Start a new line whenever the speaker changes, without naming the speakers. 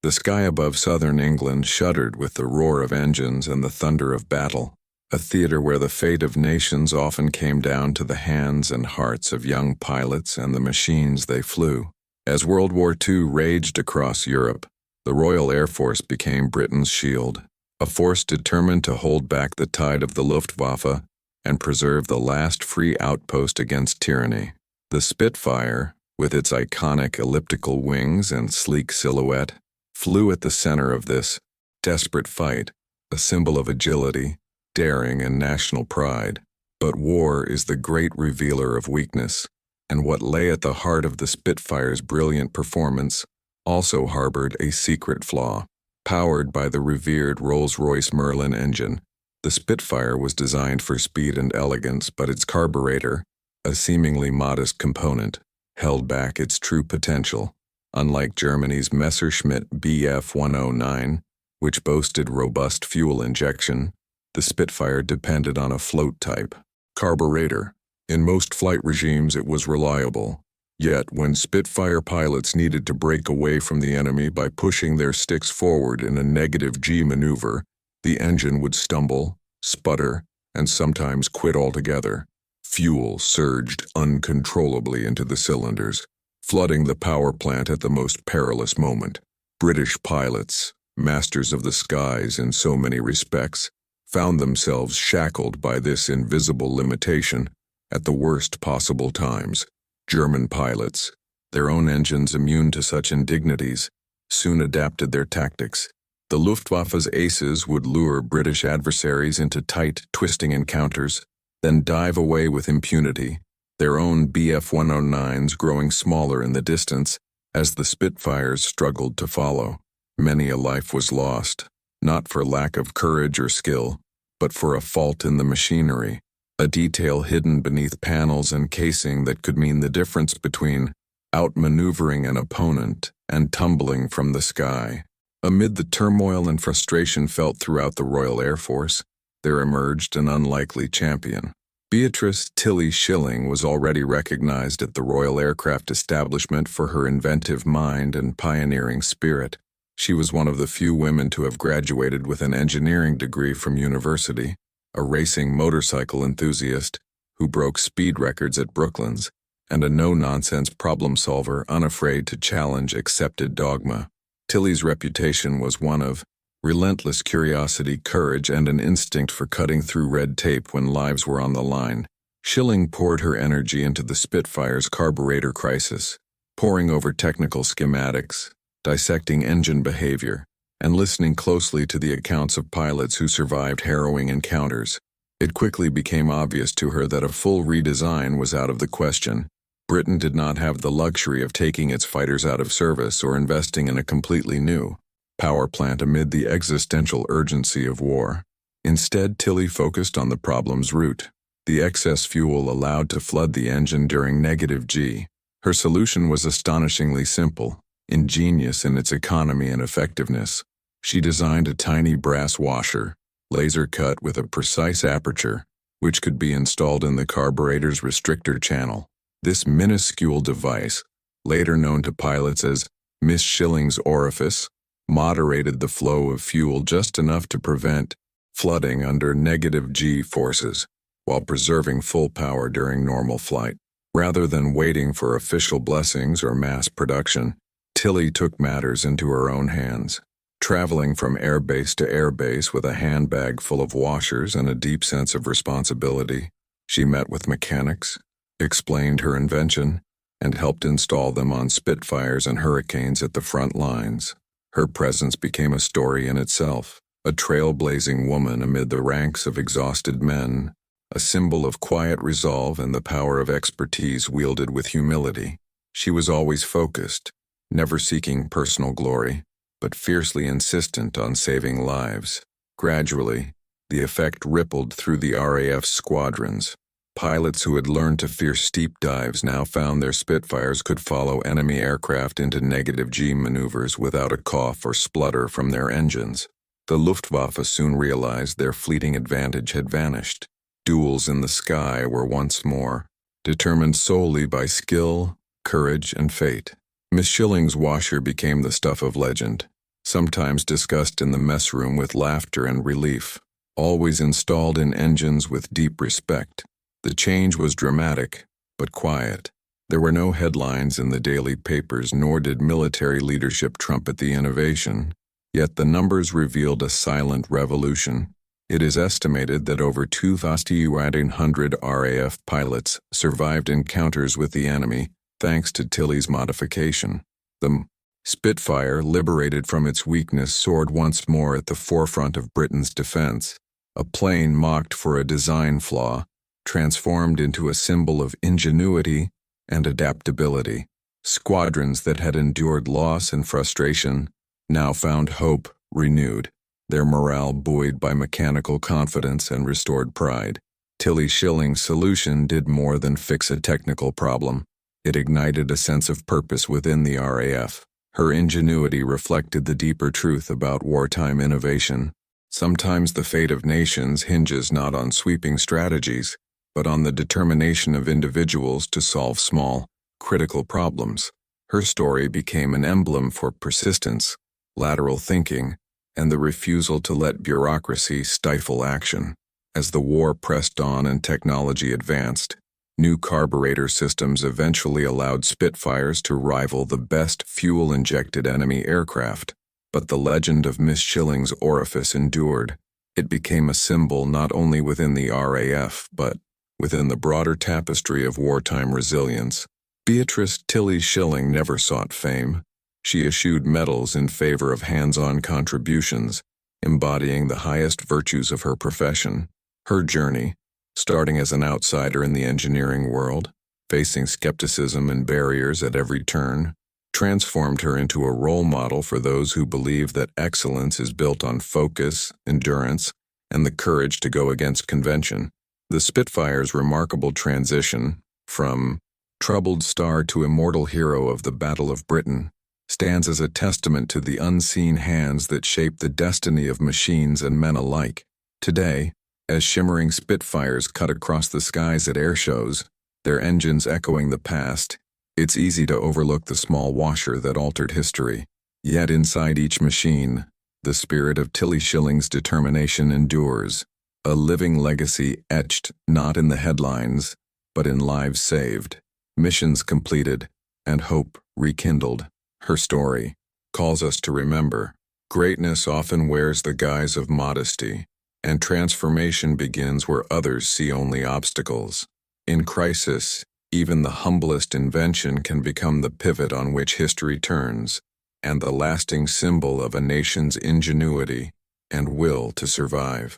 The sky above southern England shuddered with the roar of engines and the thunder of battle, a theater where the fate of nations often came down to the hands and hearts of young pilots and the machines they flew. As World War II raged across Europe, the Royal Air Force became Britain's shield, a force determined to hold back the tide of the Luftwaffe and preserve the last free outpost against tyranny. The Spitfire, with its iconic elliptical wings and sleek silhouette, flew at the center of this desperate fight, a symbol of agility, daring, and national pride. But war is the great revealer of weakness, and what lay at the heart of the Spitfire's brilliant performance also harbored a secret flaw. Powered by the revered Rolls-Royce Merlin engine, the Spitfire was designed for speed and elegance, but its carburetor, a seemingly modest component, held back its true potential. Unlike Germany's Messerschmitt Bf-109, which boasted robust fuel injection, the Spitfire depended on a float-type carburetor. In most flight regimes it was reliable. Yet, when Spitfire pilots needed to break away from the enemy by pushing their sticks forward in a negative G maneuver, the engine would stumble, sputter, and sometimes quit altogether. Fuel surged uncontrollably into the cylinders, flooding the power plant at the most perilous moment. British pilots, masters of the skies in so many respects, found themselves shackled by this invisible limitation at the worst possible times. German pilots, their own engines immune to such indignities, soon adapted their tactics. The Luftwaffe's aces would lure British adversaries into tight, twisting encounters, then dive away with impunity, their own Bf-109s growing smaller in the distance as the Spitfires struggled to follow. Many a life was lost, not for lack of courage or skill, but for a fault in the machinery, a detail hidden beneath panels and casing that could mean the difference between outmaneuvering an opponent and tumbling from the sky. Amid the turmoil and frustration felt throughout the Royal Air Force, there emerged an unlikely champion. Beatrice Tilly Schilling was already recognized at the Royal Aircraft Establishment for her inventive mind and pioneering spirit. She was one of the few women to have graduated with an engineering degree from university, a racing motorcycle enthusiast who broke speed records at Brooklands, and a no-nonsense problem solver unafraid to challenge accepted dogma. Tilly's reputation was one of relentless curiosity, courage, and an instinct for cutting through red tape when lives were on the line. Schilling poured her energy into the Spitfire's carburetor crisis, poring over technical schematics, dissecting engine behavior, and listening closely to the accounts of pilots who survived harrowing encounters. It quickly became obvious to her that a full redesign was out of the question. Britain did not have the luxury of taking its fighters out of service or investing in a completely new power plant amid the existential urgency of war. Instead, Tilly focused on the problem's root, the excess fuel allowed to flood the engine during negative G. Her solution was astonishingly simple, ingenious in its economy and effectiveness. She designed a tiny brass washer, laser-cut with a precise aperture, which could be installed in the carburetor's restrictor channel. This minuscule device, later known to pilots as Miss Schilling's orifice, moderated the flow of fuel just enough to prevent flooding under negative G forces, while preserving full power during normal flight. Rather than waiting for official blessings or mass production, Tilly took matters into her own hands. Traveling from airbase to airbase with a handbag full of washers and a deep sense of responsibility, she met with mechanics, explained her invention, and helped install them on Spitfires and Hurricanes at the front lines. Her presence became a story in itself, a trailblazing woman amid the ranks of exhausted men, a symbol of quiet resolve and the power of expertise wielded with humility. She was always focused, never seeking personal glory, but fiercely insistent on saving lives. Gradually, the effect rippled through the RAF's squadrons. Pilots who had learned to fear steep dives now found their Spitfires could follow enemy aircraft into negative G maneuvers without a cough or splutter from their engines. The Luftwaffe soon realized their fleeting advantage had vanished. Duels in the sky were once more determined solely by skill, courage, and fate. Miss Schilling's washer became the stuff of legend, sometimes discussed in the mess room with laughter and relief, always installed in engines with deep respect. The change was dramatic, but quiet. There were no headlines in the daily papers, nor did military leadership trumpet the innovation, yet the numbers revealed a silent revolution. It is estimated that over 2,100 RAF pilots survived encounters with the enemy, thanks to Tilley's modification. The Spitfire, liberated from its weakness, soared once more at the forefront of Britain's defense. A plane mocked for a design flaw, transformed into a symbol of ingenuity and adaptability. Squadrons that had endured loss and frustration now found hope renewed, their morale buoyed by mechanical confidence and restored pride. Tilly Schilling's solution did more than fix a technical problem. It ignited a sense of purpose within the RAF. Her ingenuity reflected the deeper truth about wartime innovation. Sometimes the fate of nations hinges not on sweeping strategies, but on the determination of individuals to solve small, critical problems. Her story became an emblem for persistence, lateral thinking, and the refusal to let bureaucracy stifle action. As the war pressed on and technology advanced, new carburetor systems eventually allowed Spitfires to rival the best fuel-injected enemy aircraft. But the legend of Miss Schilling's orifice endured. It became a symbol not only within the RAF, but within the broader tapestry of wartime resilience. Beatrice Tilly Schilling never sought fame. She eschewed medals in favor of hands-on contributions, embodying the highest virtues of her profession. Her journey, starting as an outsider in the engineering world, facing skepticism and barriers at every turn, transformed her into a role model for those who believe that excellence is built on focus, endurance, and the courage to go against convention. The Spitfire's remarkable transition from troubled star to immortal hero of the Battle of Britain stands as a testament to the unseen hands that shape the destiny of machines and men alike. Today, as shimmering Spitfires cut across the skies at air shows, their engines echoing the past, it's easy to overlook the small washer that altered history. Yet inside each machine, the spirit of Tilly Schilling's determination endures, a living legacy etched not in the headlines, but in lives saved, missions completed, and hope rekindled. Her story calls us to remember, greatness often wears the guise of modesty, and transformation begins where others see only obstacles. In crisis, even the humblest invention can become the pivot on which history turns, and the lasting symbol of a nation's ingenuity and will to survive.